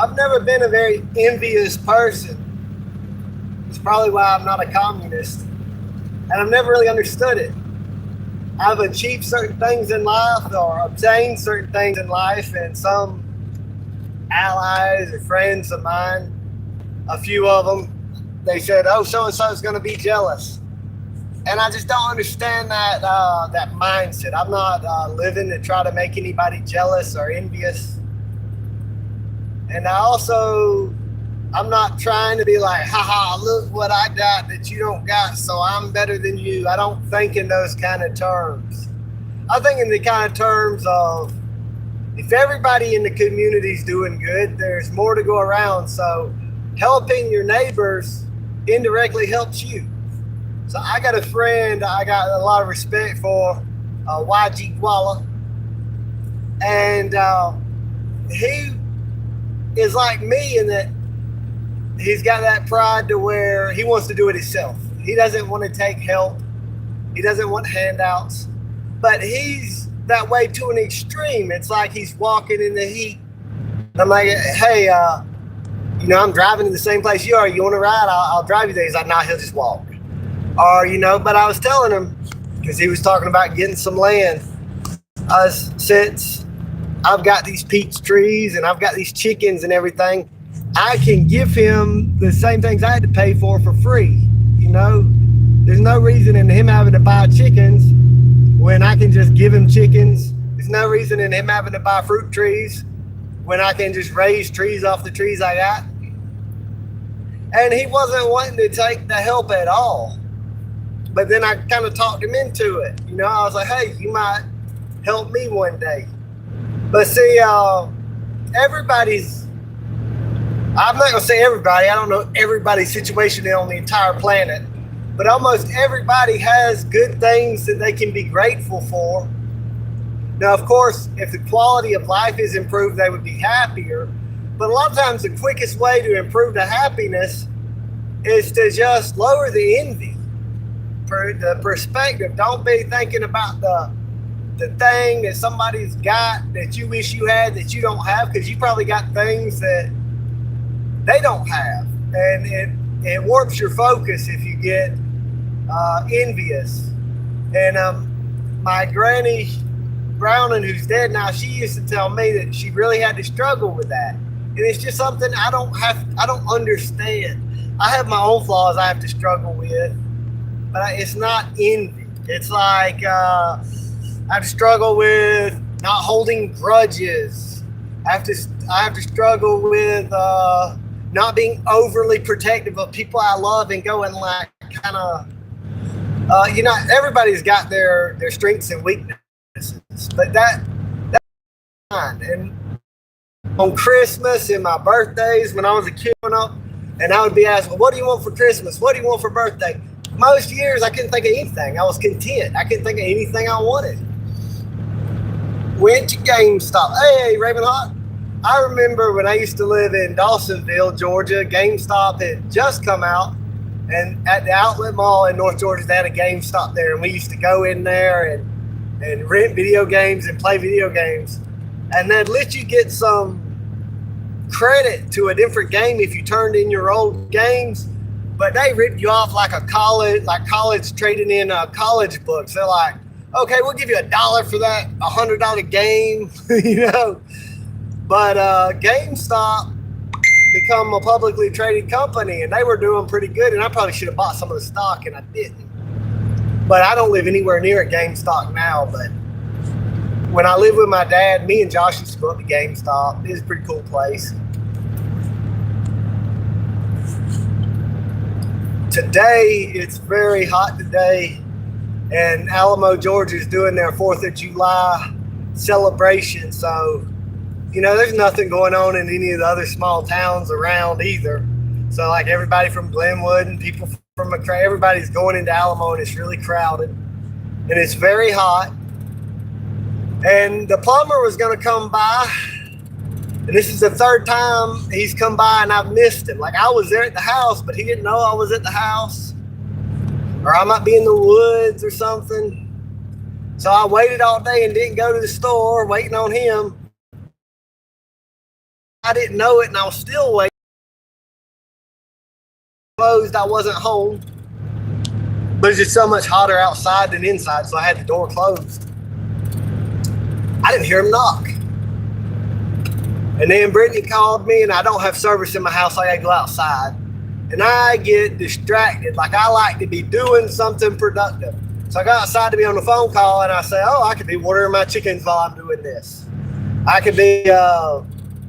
I've never been a very envious person. It's probably why I'm not a communist. And I've never really understood it. I've achieved certain things in life or obtained certain things in life, and some allies or friends of mine, a few of them, they said, "Oh, so and so is going to be jealous," and I just don't understand that mindset. I'm not living to try to make anybody jealous or envious, and I'm not trying to be like, haha, look what I got that you don't got, so I'm better than you. I don't think in those kind of terms. I think in the kind of terms of if everybody in the community is doing good, there's more to go around. So helping your neighbors indirectly helps you. So I got a friend I got a lot of respect for, YG Gwala, and he is like me in that he's got that pride to where he wants to do it himself. He doesn't want to take help. He doesn't want handouts. But he's that way to an extreme. It's like he's walking in the heat. I'm like, hey, I'm driving to the same place you are. You want to ride? I'll drive you there. He's like, nah, he'll just walk. Or, but I was telling him, because he was talking about getting some land. Since I've got these peach trees and I've got these chickens and everything, I can give him the same things I had to pay for free. There's no reason in him having to buy chickens when I can just give him chickens. There's no reason in him having to buy fruit trees when I can just raise trees off the trees I got. And he wasn't wanting to take the help at all. But then I kind of talked him into it. I was like, hey, you might help me one day. But see, everybody's, I'm not going to say everybody, I don't know everybody's situation on the entire planet, but almost everybody has good things that they can be grateful for. Now, of course, if the quality of life is improved, they would be happier. But a lot of times the quickest way to improve the happiness is to just lower the envy, the perspective. Don't be thinking about the thing that somebody's got that you wish you had that you don't have, because you probably got things that they don't have, and it warps your focus if you get envious. And my granny Browning, who's dead now, she used to tell me that she really had to struggle with that, and it's just something I don't understand. I have my own flaws I have to struggle with, but it's not envy. It's like I have to struggle with not holding grudges. I have to struggle with not being overly protective of people I love and going like kind of, everybody's got their strengths and weaknesses, but that's fine. And on Christmas and my birthdays, when I was a kid growing up, and I would be asked, well, what do you want for Christmas? What do you want for birthday? Most years I couldn't think of anything. I was content. I couldn't think of anything I wanted. Went to GameStop. Hey, Ravenhawk. I remember when I used to live in Dawsonville, Georgia, GameStop had just come out, and at the outlet mall in North Georgia, they had a GameStop there, and we used to go in there and rent video games and play video games, and they'd let you get some credit to a different game if you turned in your old games, but they ripped you off like college trading in college books. They're like, okay, we'll give you $1 for that $100 game, But GameStop become a publicly traded company, and they were doing pretty good, and I probably should have bought some of the stock, and I didn't. But I don't live anywhere near a GameStop now, but when I lived with my dad, me and Josh used to go up to GameStop. It was a pretty cool place. Today, it's very hot today, and Alamo, Georgia is doing their 4th of July celebration, so there's nothing going on in any of the other small towns around either. So like everybody from Glenwood and people from McRae, everybody's going into Alamo, and it's really crowded, and it's very hot. And the plumber was going to come by, and this is the 3rd time he's come by, and I've missed him. Like I was there at the house, but he didn't know I was at the house, or I might be in the woods or something. So I waited all day and didn't go to the store waiting on him. I didn't know it, and I was still waiting. Closed, I wasn't home, but it's just so much hotter outside than inside, so I had the door closed. I didn't hear him knock. And then Brittany called me, and I don't have service in my house, so I gotta go outside. And I get distracted, like I like to be doing something productive. So I go outside to be on the phone call, and I say, oh, I could be watering my chickens while I'm doing this. I could be,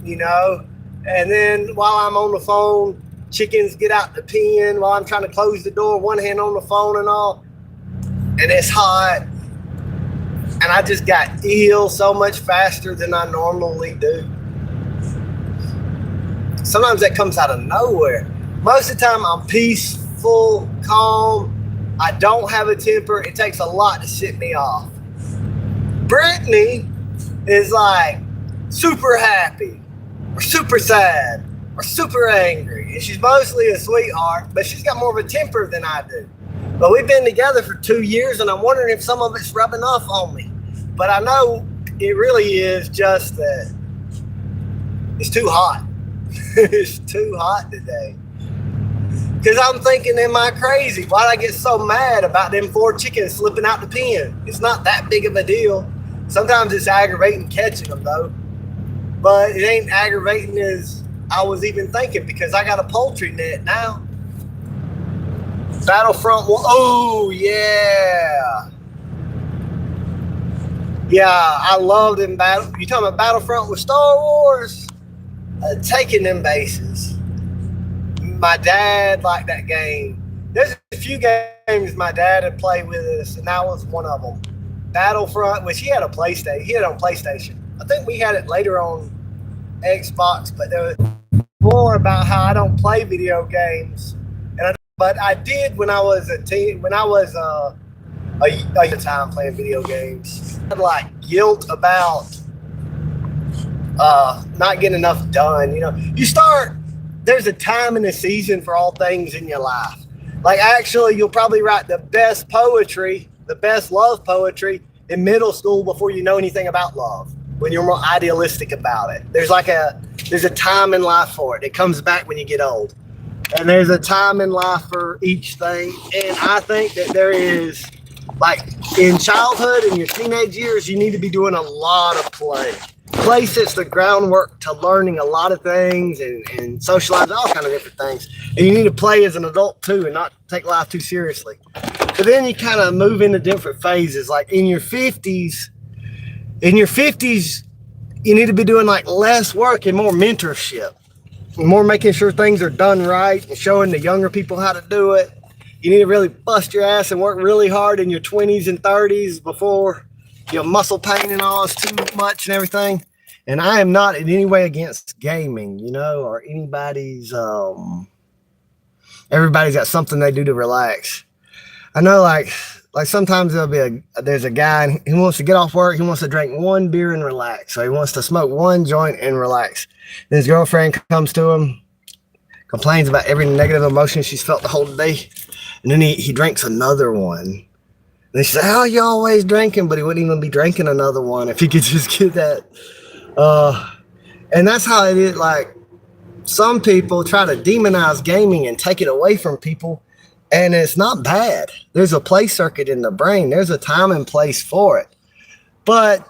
you know, and then while I'm on the phone, chickens get out the pen while I'm trying to close the door, one hand on the phone and all. And it's hot. And I just got ill so much faster than I normally do. Sometimes that comes out of nowhere. Most of the time I'm peaceful, calm. I don't have a temper. It takes a lot to set me off. Brittany is like super happy or super sad or super angry. And she's mostly a sweetheart, but she's got more of a temper than I do. But we've been together for 2 years, and I'm wondering if some of it's rubbing off on me. But I know it really is just that it's too hot. It's too hot today. Because I'm thinking, am I crazy? Why'd I get so mad about them 4 chickens slipping out the pen? It's not that big of a deal. Sometimes it's aggravating catching them, though. But it ain't aggravating as I was even thinking, because I got a poultry net now. Battlefront, oh, yeah. Yeah, I loved them. You talking about Battlefront with Star Wars? Taking them bases. My dad liked that game. There's a few games my dad had played with us, and that was one of them. Battlefront, which he had a PlayStation. He had it on PlayStation. I think we had it later on Xbox, but there was more about how I don't play video games. But I did when I was a teen. When I was a time playing video games. I had like guilt about not getting enough done. You know, there's a time and a season for all things in your life. Like, actually, you'll probably write the best poetry, the best love poetry in middle school before you know anything about love, when you're more idealistic about it. There's a time in life for it. It comes back when you get old. And there's a time in life for each thing. And I think that there is, like, in childhood and your teenage years, you need to be doing a lot of play. Play sets the groundwork to learning a lot of things and socializing, all kind of different things. And you need to play as an adult too, and not take life too seriously. But then you kind of move into different phases. Like in your 50s, you need to be doing like less work and more mentorship. More making sure things are done right and showing the younger people how to do it. You need to really bust your ass and work really hard in your 20s and 30s before your muscle pain and all is too much and everything. And I am not in any way against gaming, you know, or anybody's, everybody's got something they do to relax. I know, like sometimes there's a guy and he wants to get off work. He wants to drink one beer and relax. So he wants to smoke one joint and relax. And his girlfriend comes to him, complains about every negative emotion she's felt the whole day. And then he drinks another one. And she said, how are you always drinking? But he wouldn't even be drinking another one if he could just get that. And that's how it is. Like, some people try to demonize gaming and take it away from people. And it's not bad. There's a play circuit in the brain. There's a time and place for it. But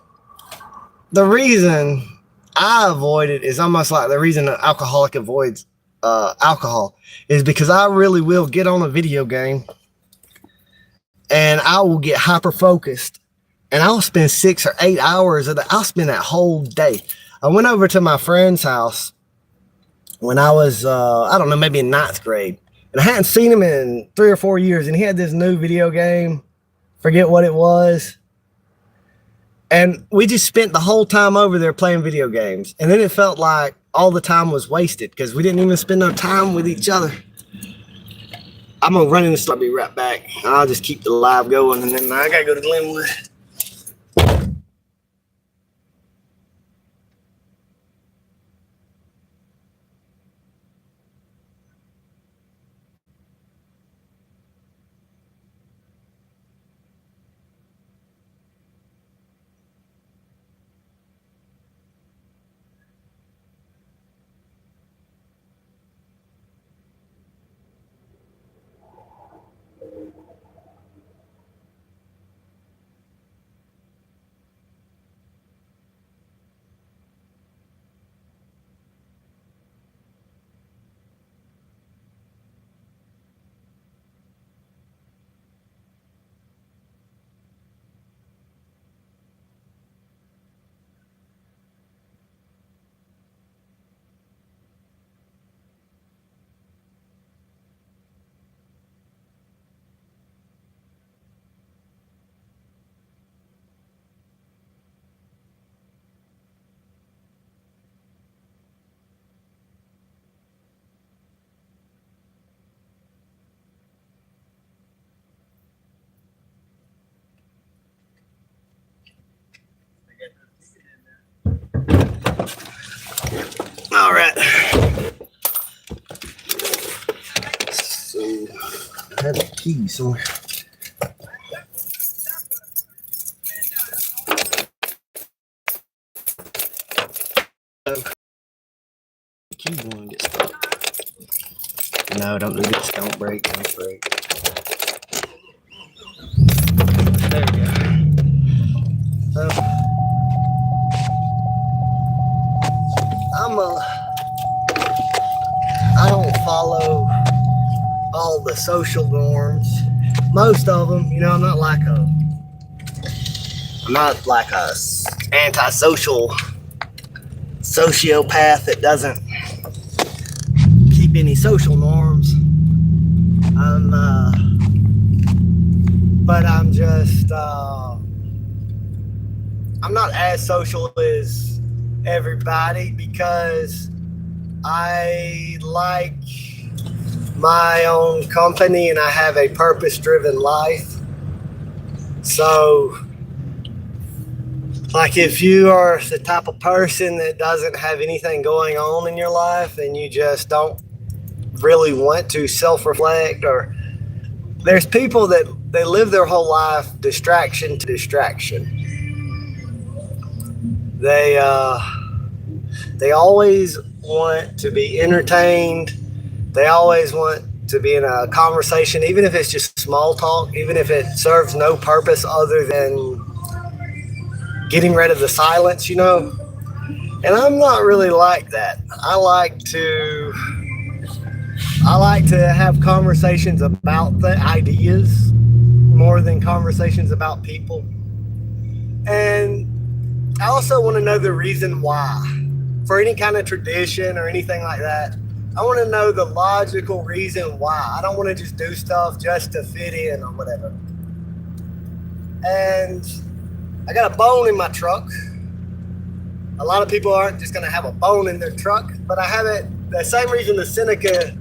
the reason I avoid it is almost like the reason an alcoholic avoids alcohol is because I really will get on a video game and I will get hyper focused and I'll spend 6 or 8 hours I'll spend that whole day. I went over to my friend's house when I was, I don't know, maybe in 9th grade. And I hadn't seen him in 3 or 4 years. And he had this new video game. Forget what it was. And we just spent the whole time over there playing video games. And then it felt like all the time was wasted because we didn't even spend no time with each other. I'm going to run in this. I'll be right back. I'll just keep the live going. And then I got to go to Glenwood. keys somewhere. The key one gets stuck. No, don't do this. Don't break. Don't break. There we go. I don't follow all the social norms. Most of them, I'm not like a antisocial sociopath that doesn't keep any social norms. But I'm just, I'm not as social as everybody because I like my own company and I have a purpose-driven life. So, like if you are the type of person that doesn't have anything going on in your life and you just don't really want to self-reflect, or there's people that they live their whole life distraction to distraction. They always want to be entertained. They always want to be in a conversation, even if it's just small talk, even if it serves no purpose other than getting rid of the silence, And I'm not really like that. I like to have conversations about the ideas more than conversations about people. And I also want to know the reason why. For any kind of tradition or anything like that, I want to know the logical reason why. I don't want to just do stuff just to fit in or whatever. And I got a bone in my truck. A lot of people aren't just going to have a bone in their truck, but I have it the same reason the Seneca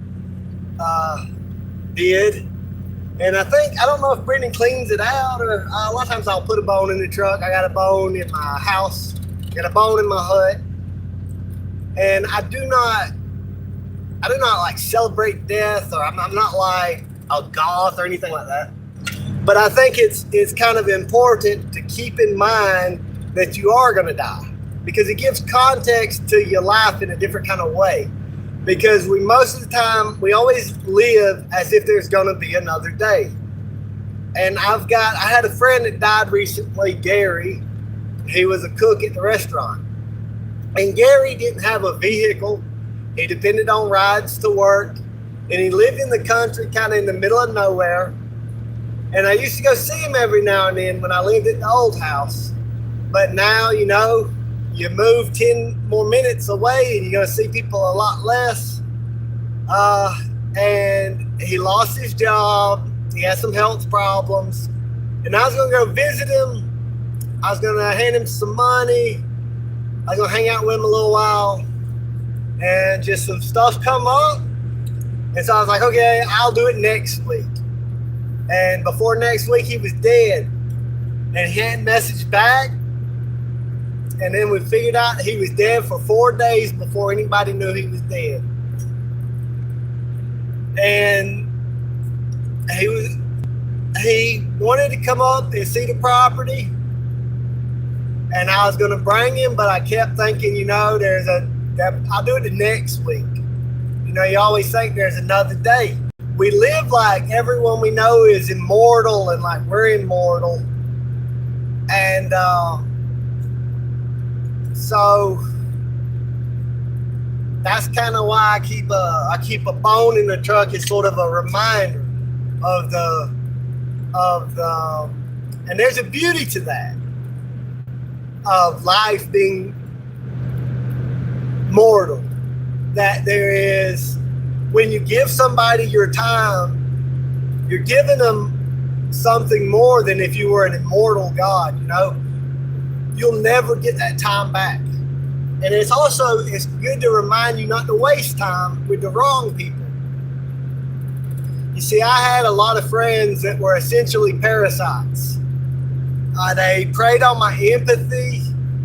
did. And I don't know if Brendan cleans it out, or a lot of times I'll put a bone in the truck. I got a bone in my house, got a bone in my hut. And I do not like celebrate death, or I'm not like a goth or anything like that. But I think it's kind of important to keep in mind that you are going to die, because it gives context to your life in a different kind of way. Because most of the time, we always live as if there's going to be another day. And I had a friend that died recently, Gary. He was a cook at the restaurant. And Gary didn't have a vehicle. He depended on rides to work. And he lived in the country, kind of in the middle of nowhere. And I used to go see him every now and then when I lived at the old house. But now, you move 10 more minutes away and you're going to see people a lot less. And he lost his job. He had some health problems. And I was going to go visit him. I was going to hand him some money. I was going to hang out with him a little while. And just some stuff come up. And so I was like, okay, I'll do it next week. And before next week, he was dead. And he hadn't messaged back. And then we figured out he was dead for 4 days before anybody knew he was dead. And he wanted to come up and see the property. And I was going to bring him, but I kept thinking, I'll do it the next week. You always think there's another day. We live like everyone we know is immortal and like we're immortal. And so that's kind of why I keep a bone in the truck. It's sort of a reminder of the and there's a beauty to that, of life being mortal. That there is, when you give somebody your time, you're giving them something more than if you were an immortal God. You'll never get that time back. And it's good to remind you not to waste time with the wrong people. You see, I had a lot of friends that were essentially parasites. They preyed on my empathy.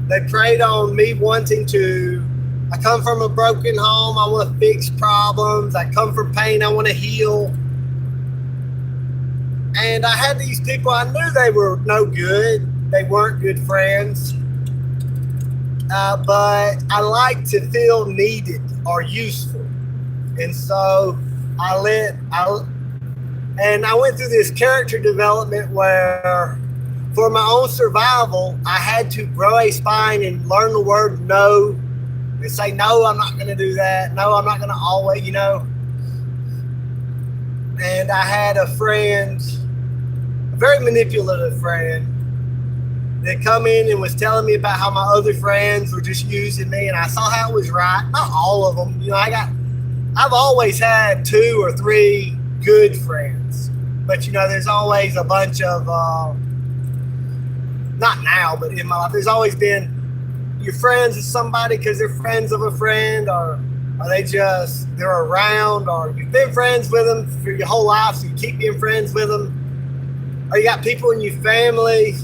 They preyed on me wanting to. I come from a broken home. I want to fix problems. I come from pain. I want to heal. And I had these people, I knew they were no good. They weren't good friends. But I like to feel needed or useful. And so I went through this character development where for my own survival, I had to grow a spine and learn the word no and say, no, I'm not going to do that. No, I'm not going to always, And I had a friend, a very manipulative friend, that come in and was telling me about how my other friends were just using me, and I saw how it was right. Not all of them. I've always had 2 or 3 good friends, but there's always a bunch of not now, but in my life, there's always been you're friends with somebody because they're friends of a friend, or they're around, or you've been friends with them for your whole life, so you keep being friends with them. Or you got people in your family,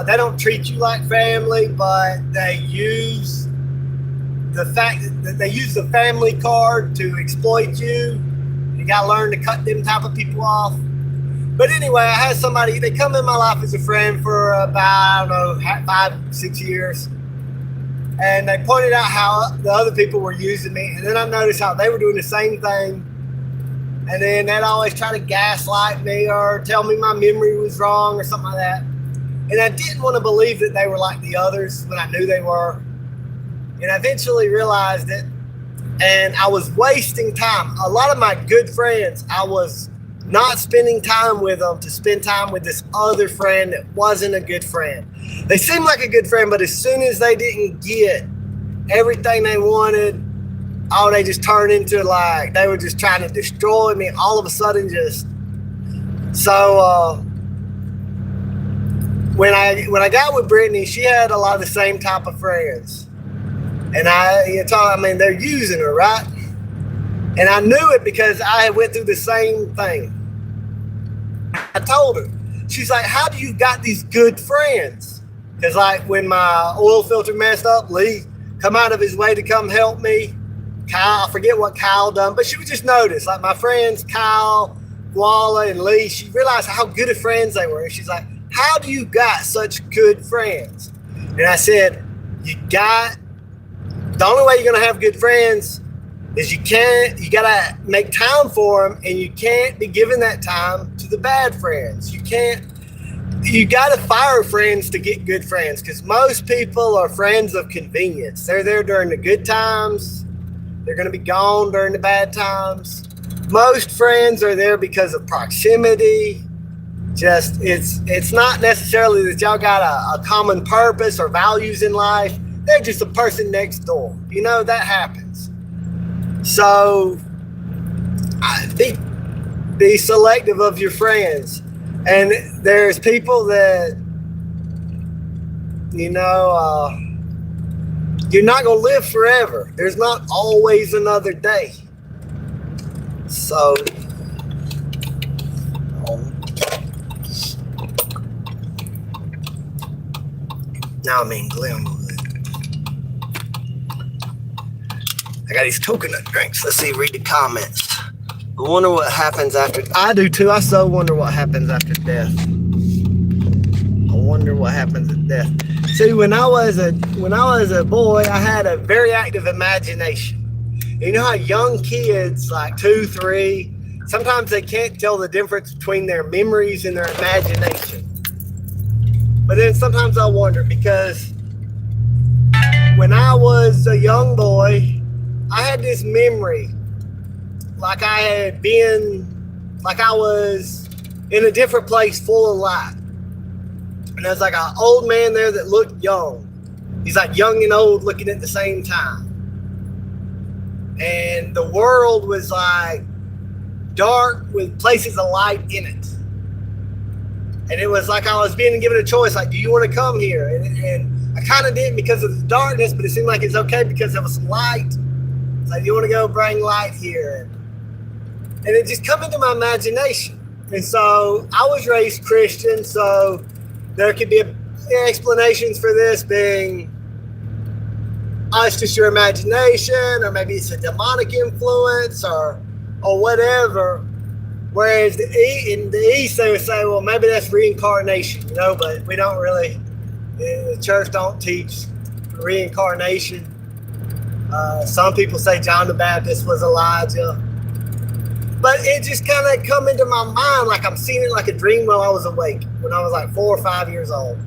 they don't treat you like family, but they use the fact that they use the family card to exploit you. You got to learn to cut them type of people off. But anyway, I had somebody, they come in my life as a friend for about, 5-6 years. And they pointed out how the other people were using me. And then I noticed how they were doing the same thing. And then they'd always try to gaslight me or tell me my memory was wrong or something like that. And I didn't want to believe that they were like the others when I knew they were. And I eventually realized it. And I was wasting time. A lot of my good friends, I was not spending time with them to spend time with this other friend that wasn't a good friend. They seemed like a good friend, but as soon as they didn't get everything they wanted, they just turned into they were just trying to destroy me all of a sudden. When I got with Brittany, she had a lot of the same type of friends. And they're using her, right? And I knew it because I went through the same thing. I told her, she's like, how do you got these good friends? Because when my oil filter messed up, Lee come out of his way to come help me. Kyle, I forget what Kyle done, but she would just notice, my friends, Kyle, Walla, and Lee, she realized how good of friends they were. And she's like, how do you got such good friends? And I said, the only way you're going to have good friends is you got to make time for them, and you can't be giving that time to the bad friends. You got to fire friends to get good friends, because most people are friends of convenience. They're there during the good times. They're going to be gone during the bad times. Most friends are there because of proximity. It's not necessarily that y'all got a common purpose or values in life. They're just a person next door. That happens. So be selective of your friends. And there's people that, you're not going to live forever. There's not always another day. So, now I'm in Glenwood. I got these coconut drinks. Let's see, read the comments. I wonder what happens after. I do too. I so wonder what happens after death. I wonder what happens at death. See, when I was a boy, I had a very active imagination. You know how young kids, like 2, 3, sometimes they can't tell the difference between their memories and their imagination. But then sometimes I wonder, because when I was a young boy, I had this memory like I was in a different place full of light. And there's like an old man there that looked young. He's like young and old looking at the same time. And the world was like dark with places of light in it. And it was like I was being given a choice, like, do you want to come here? And I kind of didn't because of the darkness, but it seemed like it's okay because there was some light. It's like, you want to go bring light here? And it just come into my imagination. And so I was raised Christian, so there could be explanations for this being, it's just your imagination, or maybe it's a demonic influence or whatever. Whereas in the East, they would say, well, maybe that's reincarnation, but we don't really, the church don't teach reincarnation. Some people say John the Baptist was Elijah. But it just kind of come into my mind like I'm seeing it like a dream while I was awake, when I was like 4 or 5 years old.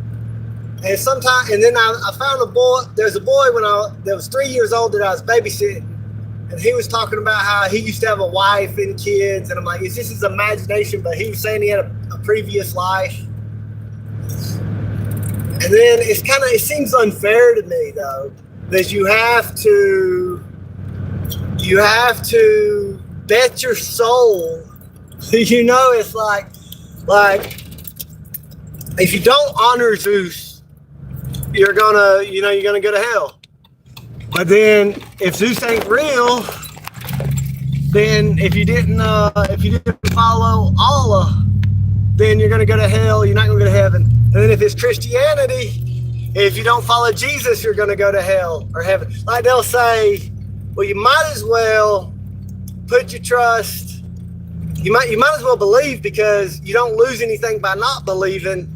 And then I found a boy. There's a boy that was 3 years old that I was babysitting. And he was talking about how he used to have a wife and kids. And I'm like, is this his imagination? But he was saying he had a previous life. And then it seems unfair to me, though, that you have to bet your soul. It's like if you don't honor Zeus, you're gonna go to hell. But then if Zeus ain't real, then if you didn't follow Allah, then you're gonna go to hell. You're not gonna go to heaven. And then if it's Christianity, if you don't follow Jesus, you're gonna go to hell or heaven. Like they'll say, well, you might as well put your trust. You might as well believe, because you don't lose anything by not believing.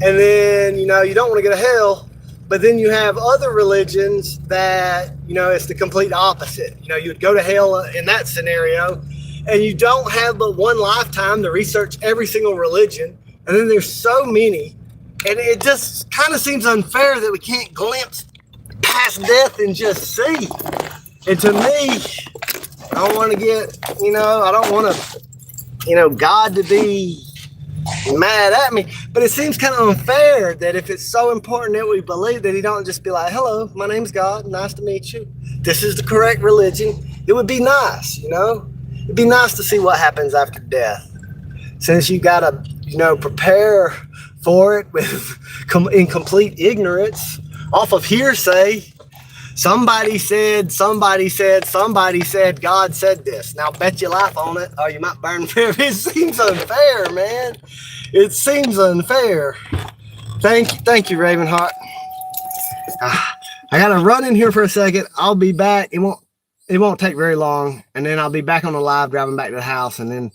And then you don't want to go to hell. But then you have other religions that it's the complete opposite. You would go to hell in that scenario, and you don't have but one lifetime to research every single religion. And then there's so many, and it just kind of seems unfair that we can't glimpse past death and just see. And to me, I don't want to get, I don't want to, God to be mad at me. But it seems kind of unfair that if it's so important that we believe, that he don't just be like, hello, my name's God, nice to meet you. This is the correct religion. It would be nice, It'd be nice to see what happens after death. Since you got to, prepare for it in complete ignorance, off of hearsay. Somebody said, God said this. Now bet your life on it, or you might burn forever. It seems unfair, man. It seems unfair. Thank you, Ravenheart. I gotta run in here for a second. I'll be back. It won't take very long, and then I'll be back on the live, driving back to the house, and then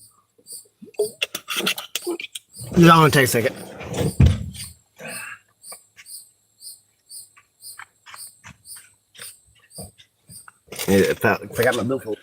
it's only take a second. I forgot my billfold.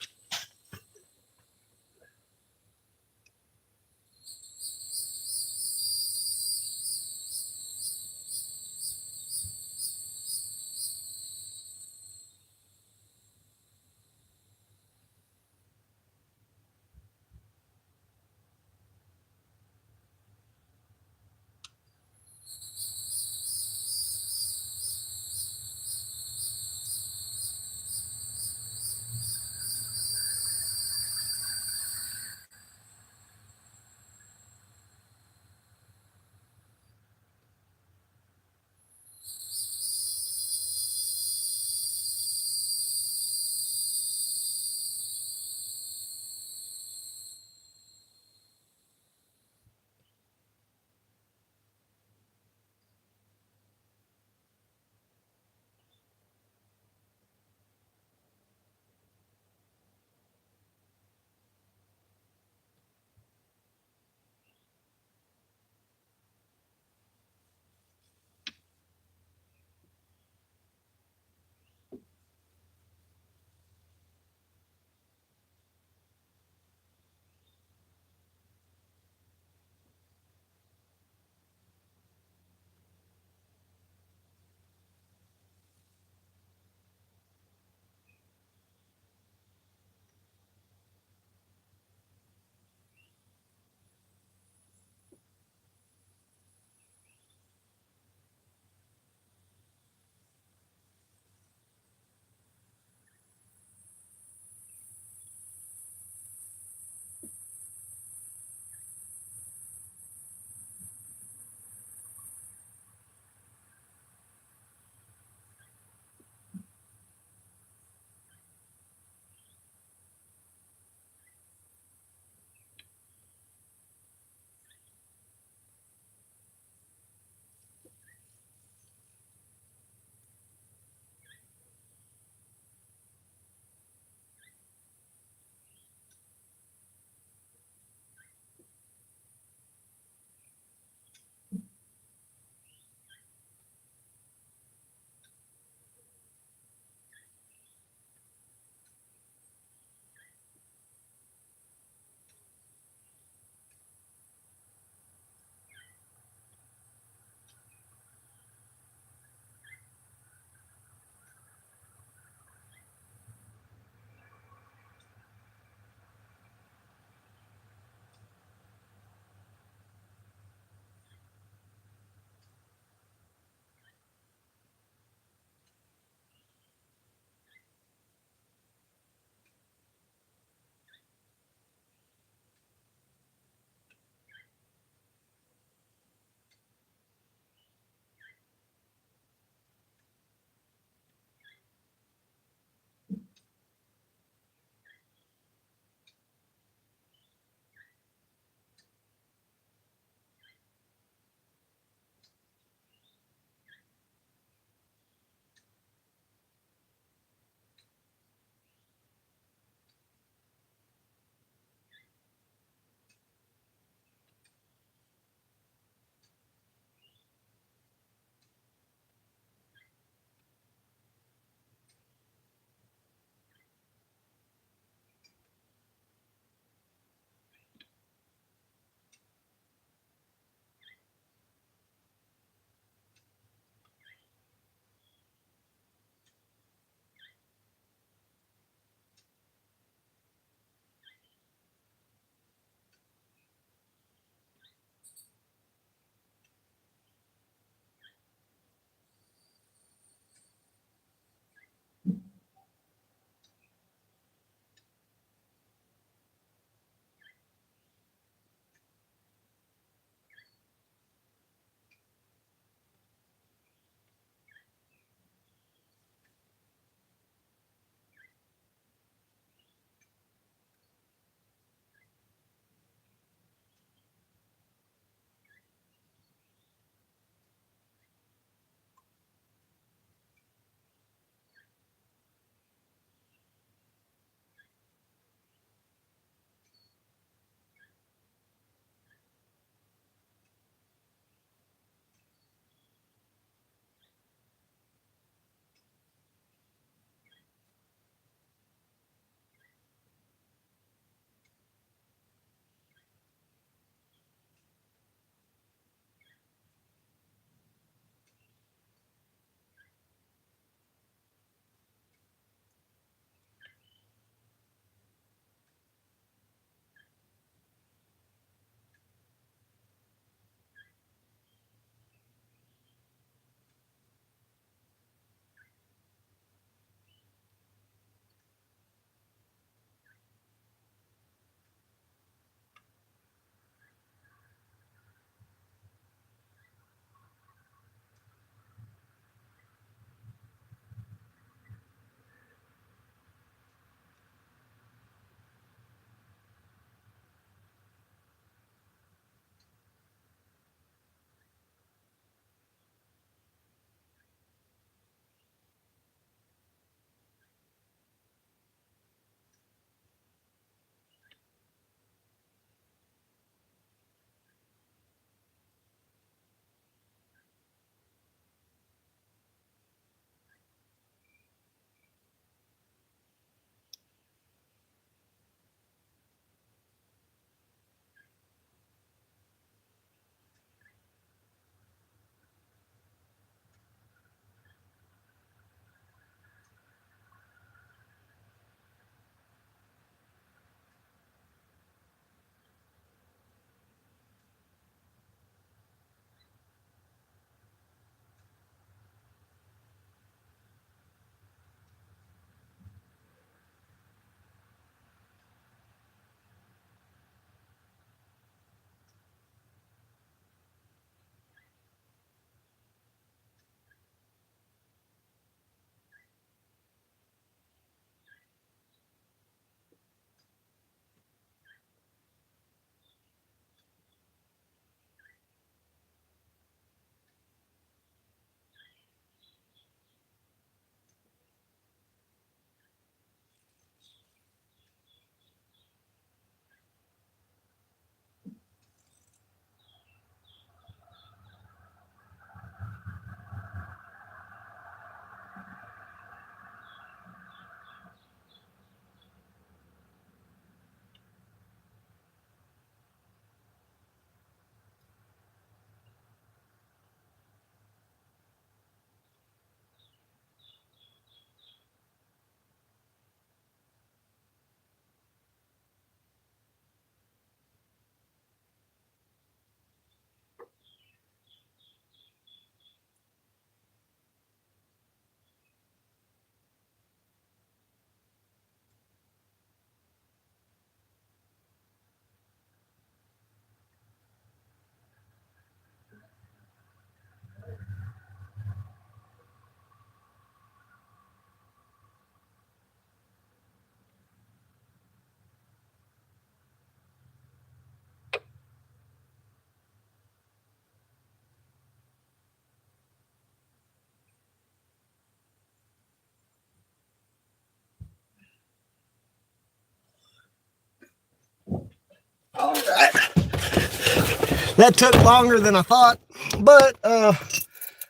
That took longer than I thought, but I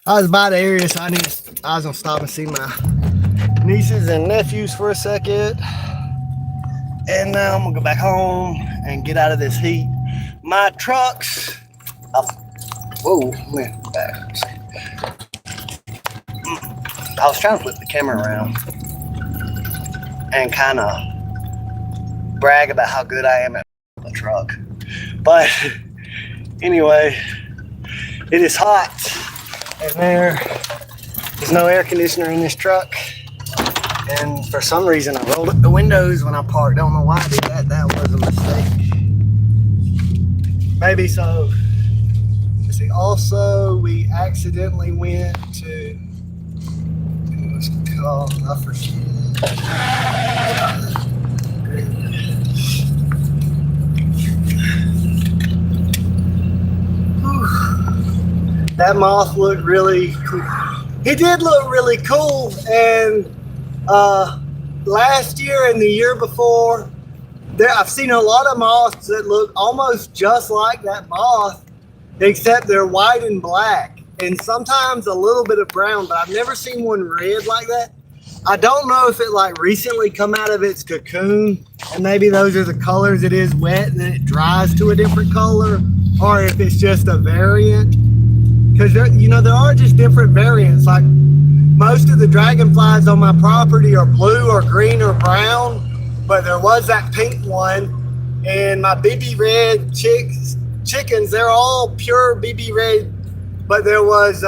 was by the area, so I was gonna stop and see my nieces and nephews for a second. And now I'm gonna go back home and get out of this heat. My trucks, whoa, man, back. I was trying to flip the camera around and kind of brag about how good I am at the truck. But anyway, it is hot, and there's no air conditioner in this truck. And for some reason, I rolled up the windows when I parked. Don't know why I did that. That was a mistake. Maybe so. Let's see. Also, we accidentally went to. What's it called? I forget. That moth looked really cool. He did look really cool, and last year and the year before, I've seen a lot of moths that look almost just like that moth, except they're white and black, and sometimes a little bit of brown, but I've never seen one red like that. I don't know if it like recently come out of its cocoon, and maybe those are the colors. It is wet and then it dries to a different color, or if it's just a variant. Because there are just different variants. Like most of the dragonflies on my property are blue or green or brown, but there was that pink one. And my BB red chickens, they're all pure BB red, but there was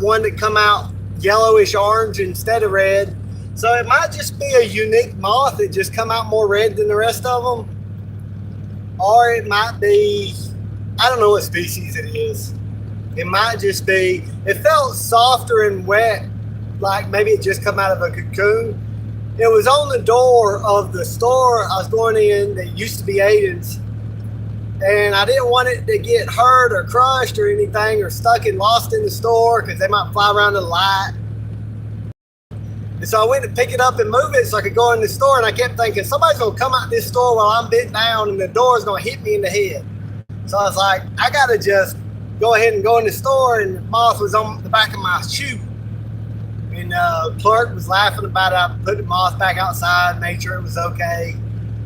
one that come out yellowish orange instead of red. So it might just be a unique moth that just come out more red than the rest of them, or it might be, I don't know what species it is. It might just be, it felt softer and wet, like maybe it just come out of a cocoon. It was on the door of the store I was going in that used to be Aiden's, and I didn't want it to get hurt or crushed or anything or stuck and lost in the store because they might fly around the light. And so I went to pick it up and move it so I could go in the store, and I kept thinking somebody's gonna come out this store while I'm bent down and the door's gonna hit me in the head. So I was like, I gotta just go ahead and go in the store, and the moth was on the back of my shoe. And Clark was laughing about it. I put the moth back outside, made sure it was okay.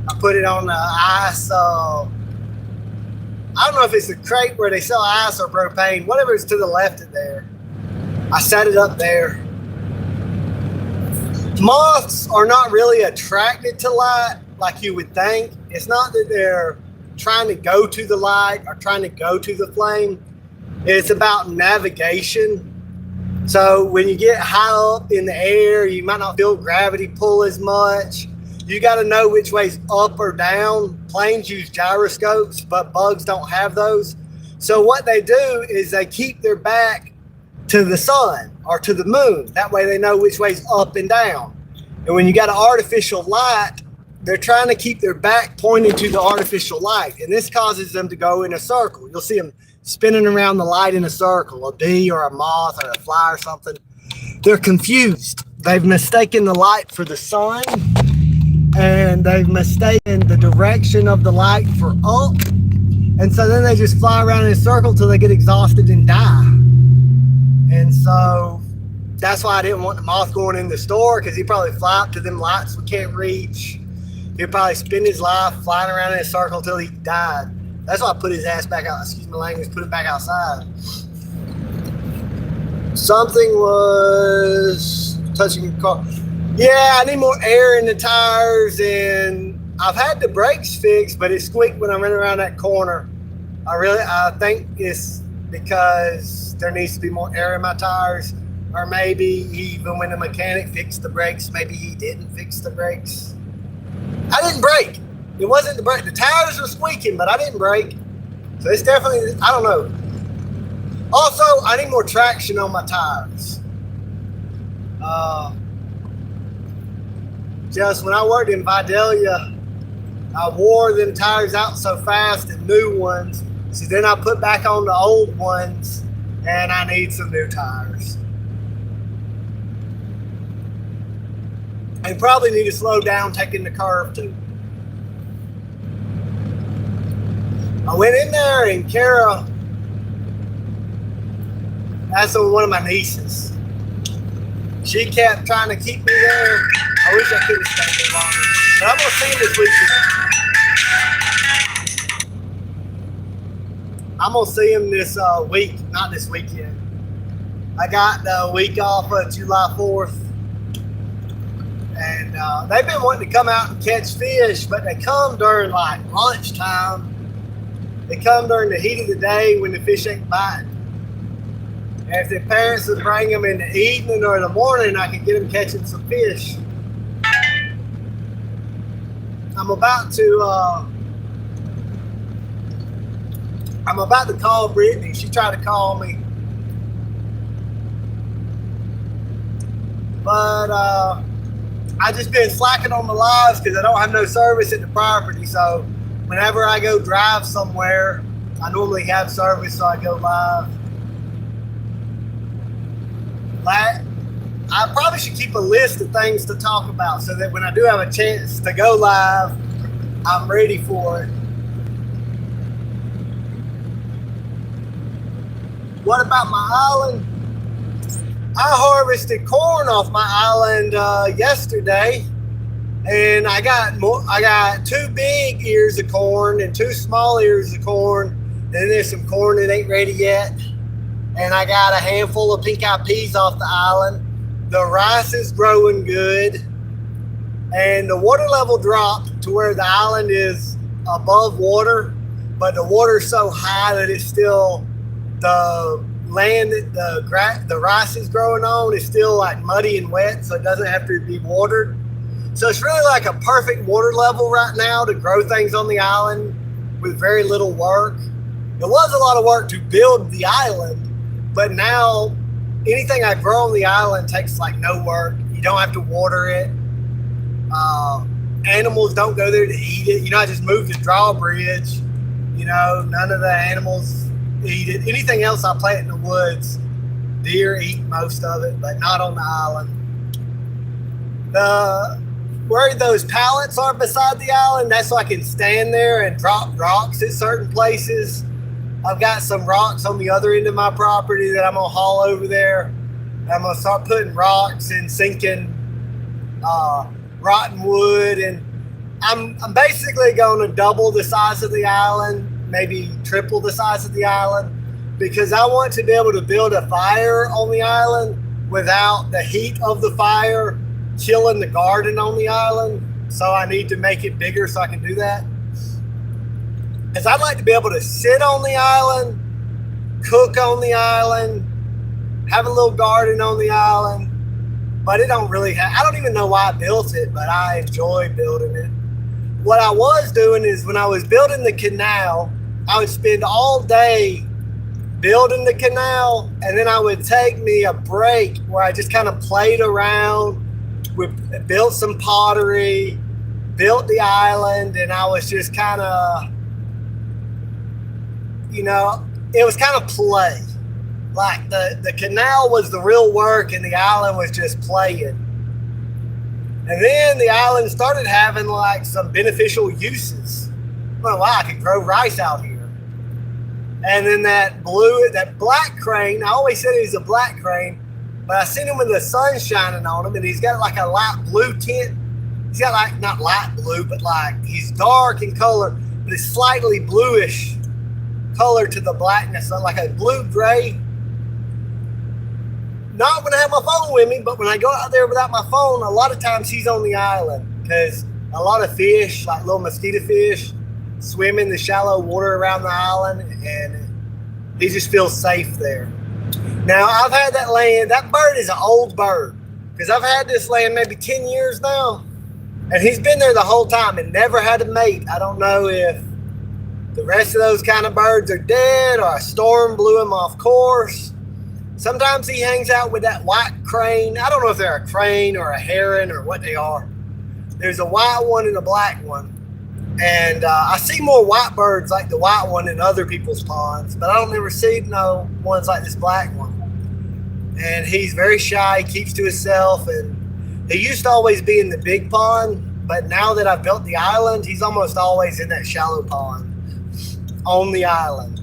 I put it on the ice. I don't know if it's the crate where they sell ice or propane, whatever is to the left of there. I set it up there. Moths are not really attracted to light like you would think. It's not that they're trying to go to the light or trying to go to the flame. It's about navigation. So when you get high up in the air, you might not feel gravity pull as much. You got to know which way's up or down. Planes use gyroscopes, but bugs don't have those. So what they do is they keep their back to the sun or to the moon. That way they know which way's up and down. And when you got an artificial light, they're trying to keep their back pointed to the artificial light. And this causes them to go in a circle. You'll see them spinning around the light in a circle, a bee or a moth or a fly or something. They're confused. They've mistaken the light for the sun, and they've mistaken the direction of the light for up. And so then they just fly around in a circle till they get exhausted and die. And so that's why I didn't want the moth going in the store, because he'd probably fly up to them lights we can't reach. He'd probably spend his life flying around in a circle till he died. That's why I put his ass back out. Excuse my language, put it back outside. Something was touching the car. Yeah, I need more air in the tires, and I've had the brakes fixed, but it squeaked when I ran around that corner. I think it's because there needs to be more air in my tires, or maybe even when the mechanic fixed the brakes, maybe he didn't fix the brakes. I didn't brake. It wasn't the brake. The tires were squeaking, but I didn't brake. So it's definitely, I don't know. Also, I need more traction on my tires. Just when I worked in Vidalia, I wore them tires out so fast and new ones. So then I put back on the old ones, and I need some new tires. I probably need to slow down taking the curve too. I went in there and Kara, that's one of my nieces. She kept trying to keep me there. I wish I could have stayed there longer. But I'm going to see him this weekend. I'm going to see him this week, not this weekend. I got the week off of July 4th. And they've been wanting to come out and catch fish, but they come during like lunchtime. They come during the heat of the day when the fish ain't biting. And if their parents would bring them in the evening or the morning, I could get them catching some fish. I'm about to call Brittany. She tried to call me. But I just been slacking on the lives because I don't have no service at the property. So whenever I go drive somewhere, I normally have service, so I go live. I probably should keep a list of things to talk about so that when I do have a chance to go live, I'm ready for it. What about my island? I harvested corn off my island yesterday, and I got 2 big ears of corn and 2 small ears of corn, and then there's some corn that ain't ready yet. And I got a handful of pink-eyed peas off the island. The rice is growing good. And the water level dropped to where the island is above water, but the water's so high that it's still, the land that the rice is growing on is still like muddy and wet, so it doesn't have to be watered. So it's really like a perfect water level right now to grow things on the island with very little work. It was a lot of work to build the island, but now anything I grow on the island takes like no work. You don't have to water it. Animals don't go there to eat it. I just moved the drawbridge. None of the animals eat it. Anything else I plant in the woods, deer eat most of it, but not on the island. Where those pallets are beside the island, that's so I can stand there and drop rocks at certain places. I've got some rocks on the other end of my property that I'm going to haul over there. I'm going to start putting rocks and sinking rotten wood. And I'm basically going to double the size of the island, maybe triple the size of the island, because I want to be able to build a fire on the island without the heat of the fire chilling the garden on the island. So I need to make it bigger so I can do that. Because I'd like to be able to sit on the island, cook on the island, have a little garden on the island, but it don't really I don't even know why I built it, but I enjoy building it. What I was doing is when I was building the canal, I would spend all day building the canal, and then I would take me a break where I just kind of played around, built some pottery, built the island, and I was just kind of, it was kind of play. Like the canal was the real work and the island was just playing. And then the island started having like some beneficial uses. Well, wow, I could grow rice out here. And then that black crane, I always said he was a black crane, but I seen him with the sun shining on him, and he's got like a light blue tint. He's got like, not light blue, but like he's dark in color, but it's slightly bluish color to the blackness, so like a blue-gray. Not when I have my phone with me, but when I go out there without my phone, a lot of times he's on the island because a lot of fish, like little mosquito fish, swim in the shallow water around the island, and he just feels safe there. Now, I've had that land. That bird is an old bird because I've had this land maybe 10 years now, and he's been there the whole time and never had a mate. I don't know if the rest of those kind of birds are dead or a storm blew him off course. Sometimes he hangs out with that white crane. I don't know if they're a crane or a heron or what they are. There's a white one and a black one. And I see more white birds like the white one in other people's ponds, but I don't ever see no ones like this black one. And he's very shy, he keeps to himself, and he used to always be in the big pond, but now that I've built the island, he's almost always in that shallow pond. on the island.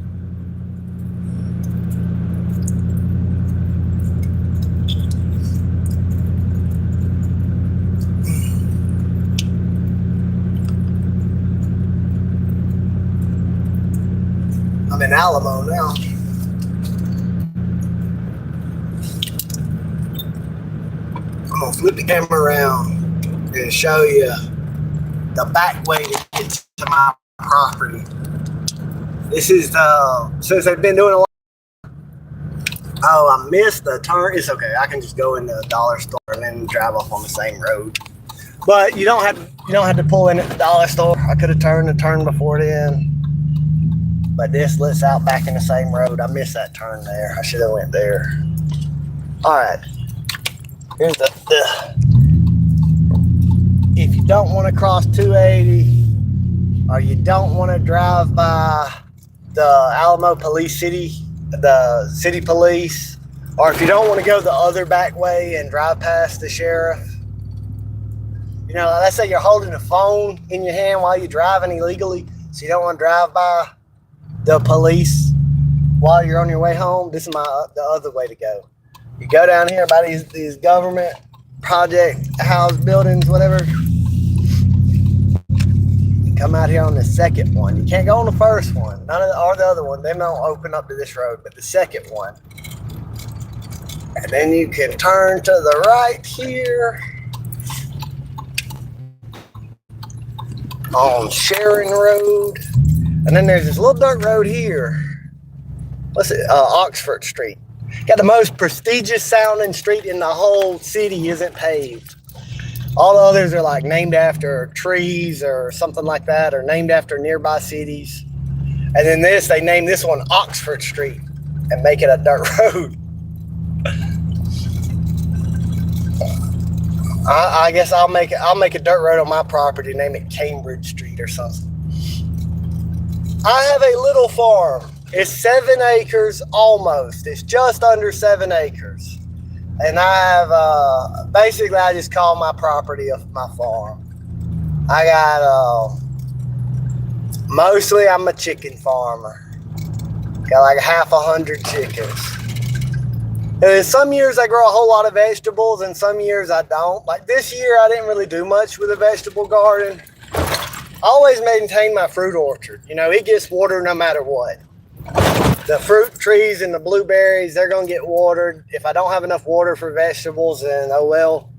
I'm in Alamo now. I'm gonna flip the camera around and show you the back way to get to my property. This is since they've been doing a lot. Oh, I missed the turn. It's okay. I can just go in the dollar store and then drive off on the same road. But you don't have to pull in at the dollar store. I could have turned the turn before then. But this lets out back in the same road. I missed that turn there. I should have went there. All right. Here's the if you don't want to cross 280 or you don't want to drive by the Alamo Police City, the city police, or if you don't want to go the other back way and drive past the sheriff, you know, let's say you're holding a phone in your hand while you're driving illegally, so you don't want to drive by the police while you're on your way home. This is the other way to go. You go down here by these government project house buildings, whatever. You come out here on the second one. You can't go on the first one. None of the other one. They don't open up to this road, but the second one. And then you can turn to the right here on Sharon Road. And then there's this little dirt road here. What's it? Oxford Street. Got the most prestigious sounding street in the whole city isn't paved. All the others are like named after trees or something like that, or named after nearby cities. And then they name this one Oxford Street and make it a dirt road. I guess I'll make a dirt road on my property, name it Cambridge Street or something. I have a little farm. It's 7 acres almost. It's just under 7 acres. And I have, basically I just call my property my farm. I got, mostly I'm a chicken farmer. Got like 100 chickens. And some years I grow a whole lot of vegetables and some years I don't. Like this year I didn't really do much with a vegetable garden. I always maintain my fruit orchard. You know, it gets watered no matter what. The fruit trees and the blueberries, they're going to get watered. If I don't have enough water for vegetables, then oh well.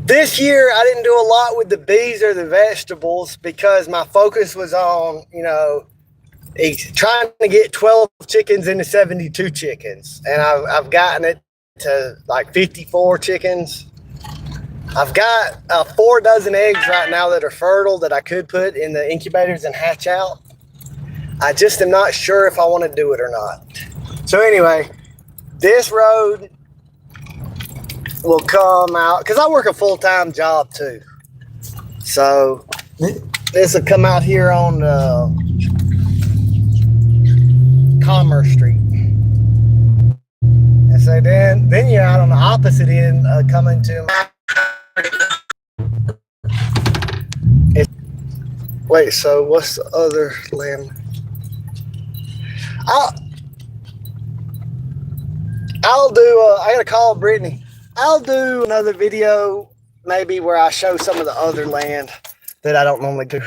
This year, I didn't do a lot with the bees or the vegetables because my focus was on, you know, trying to get 12 chickens into 72 chickens. And I've gotten it to like 54 chickens. I've got 4 dozen eggs right now that are fertile that I could put in the incubators and hatch out. I just am not sure if I want to do it or not. So anyway, this road will come out, because I work a full-time job too. So this will come out here on Commerce Street. And so then you're out on the opposite end coming to... Wait, so what's the other land? I'll do, I gotta call Brittany. I'll do another video maybe where I show some of the other land that I don't normally do.